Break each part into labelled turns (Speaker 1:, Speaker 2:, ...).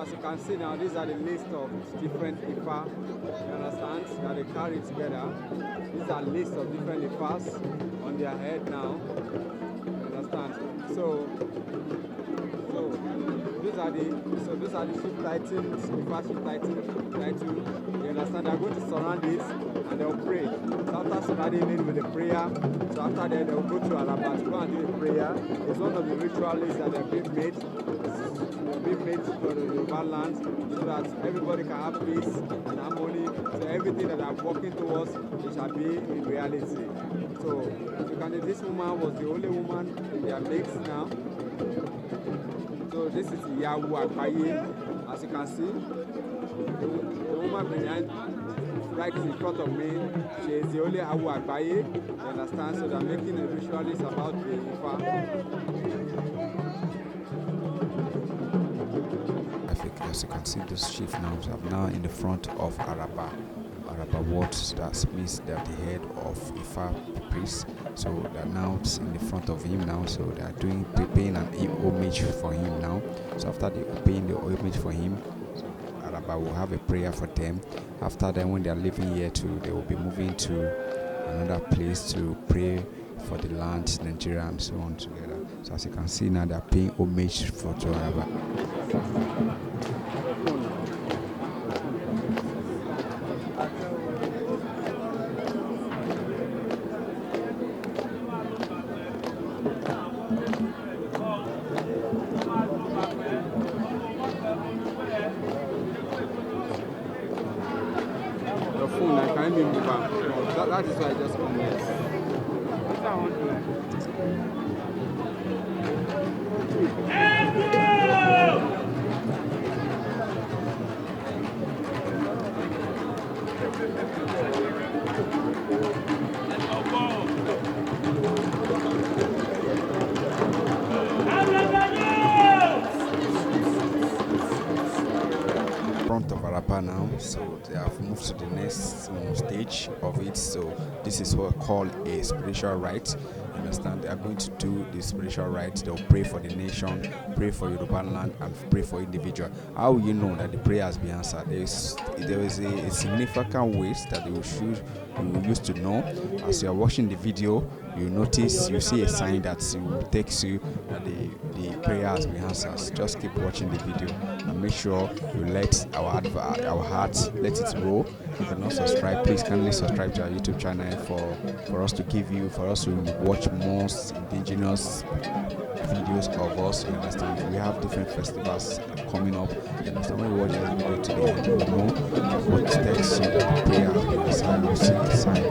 Speaker 1: as you can see now, these are the list of different Ifa, you understand, that they carry together. These are lists of different Ifas on their head now, you understand. So these are the ship titles, Ifa ship title, you understand. They're going to surround it and they'll pray. So after surrounding it with a prayer, so after that they'll go to Araba to go and do a prayer. It's one of the rituals that have been made. For the Yoruba land, so that everybody can have peace and harmony. So everything that I'm working towards, it shall be in reality. So this woman was the only woman in their mix now. So this is Araba Agbaya, as you can see. The woman behind, right in front of me, she is the only Araba Agbaya, you understand? So they're making a ritualist about the Ifa.
Speaker 2: As you can see, this chief now is now in the front of Araba what that means that the head of Ife Appease. So they're now in the front of him now. So they are paying an homage for him now. So after they paying the homage for him, so Araba will have a prayer for them. After then, when they are leaving here too, they will be moving to another place to pray for the land, Nigeria, and so on together. So as you can see now, they are paying homage to Araba.
Speaker 1: The phone, I can't even move back. That is why I just come here. What I want to
Speaker 2: front of Araba now, so they have moved to the next stage of it. So this is what called a spiritual rite. You understand? They are going to do the spiritual rite. They'll pray for the nation, pray for Yoruba land, and pray for individual. How will you know that the prayer has been answered? There is a significant ways that you will use to know. As you are watching the video, you notice, you see a sign that takes you that the prayer has been answered. Just keep watching the video and make sure you let our heart let it roll. If you're not subscribed, please kindly subscribe to our YouTube channel for us to watch more indigenous videos of us. You understand? We have different festivals coming up. You understand? When you watch this video today, you know what text you that the prayer has been answered. You see the sign.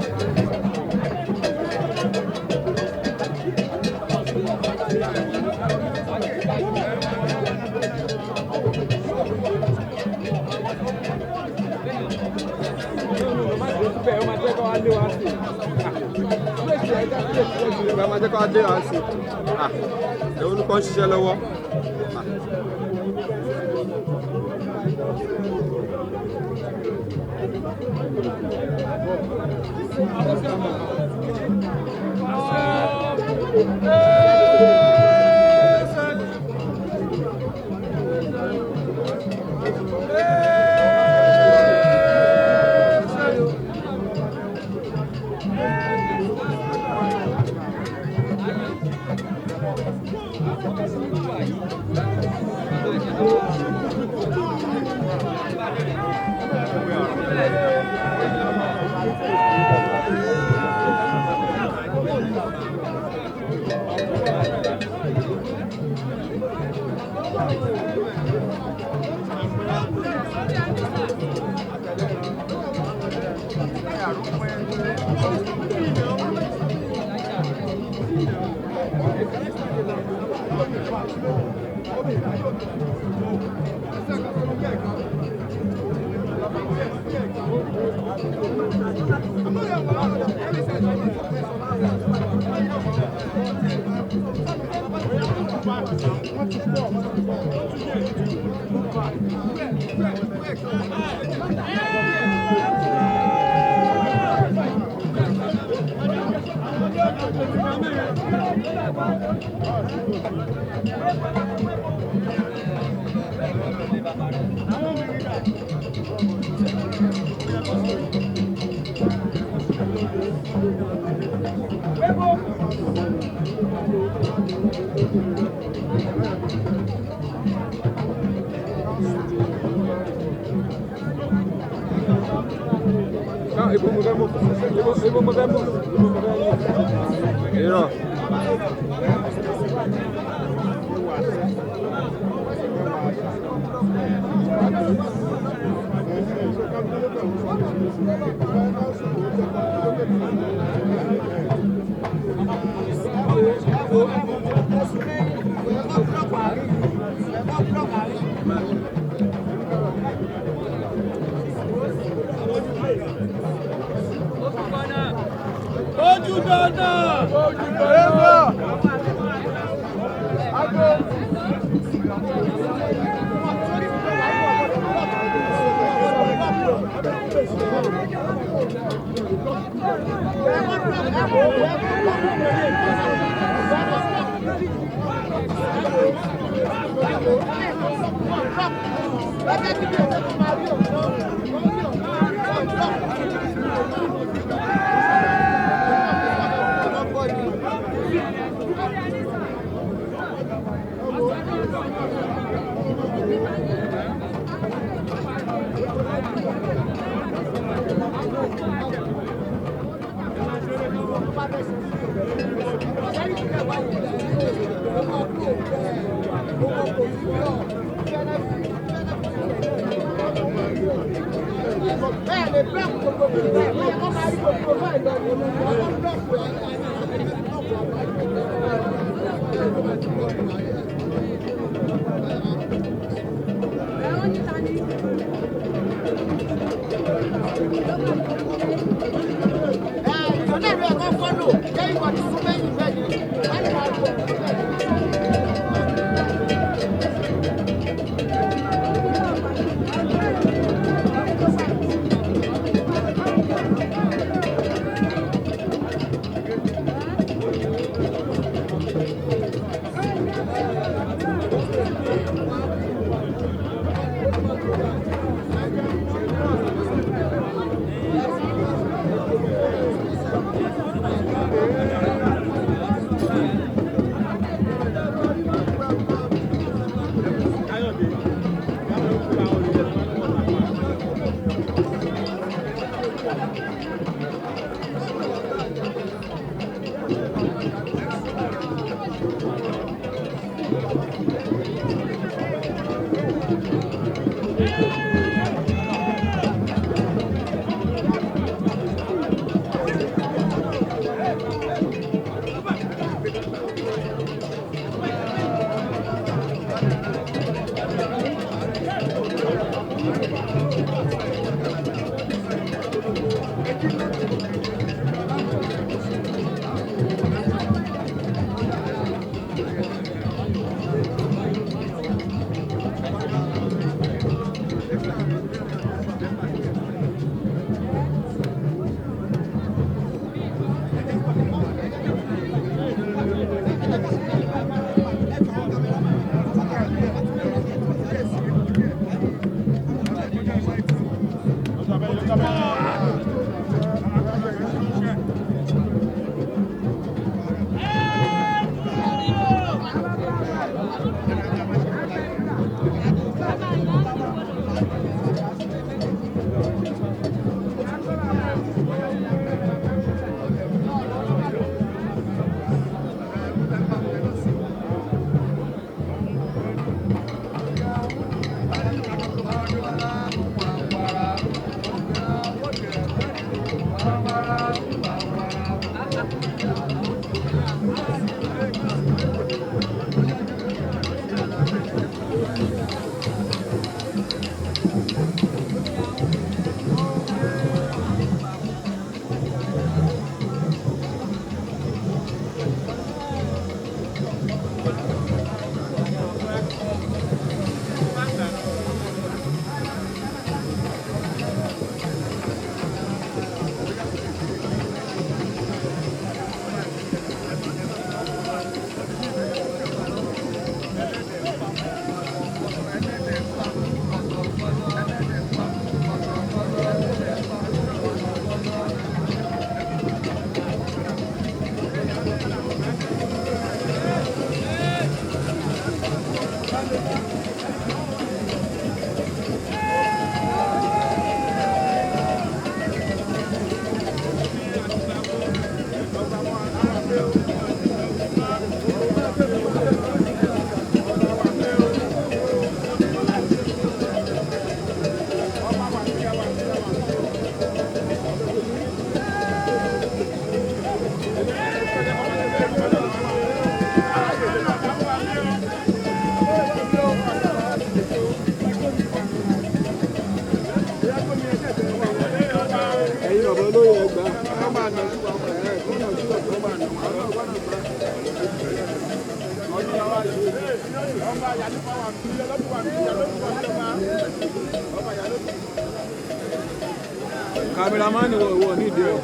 Speaker 1: Cameraman wo need there.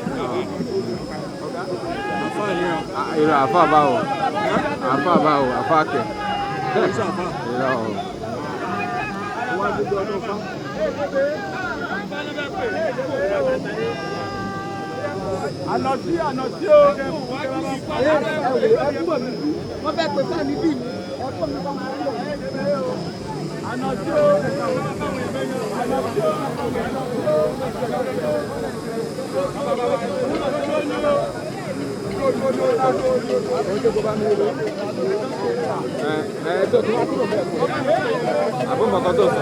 Speaker 3: Afa báwo. Afa báwo, afa kẹ.
Speaker 1: Ànàtí o. Wọ́n fẹ́ pè fún mi bí ẹ̀kọ́ mi bá máa ń lò. Ànàtí o.
Speaker 3: Àbúrò mọ̀kàn tó sọ.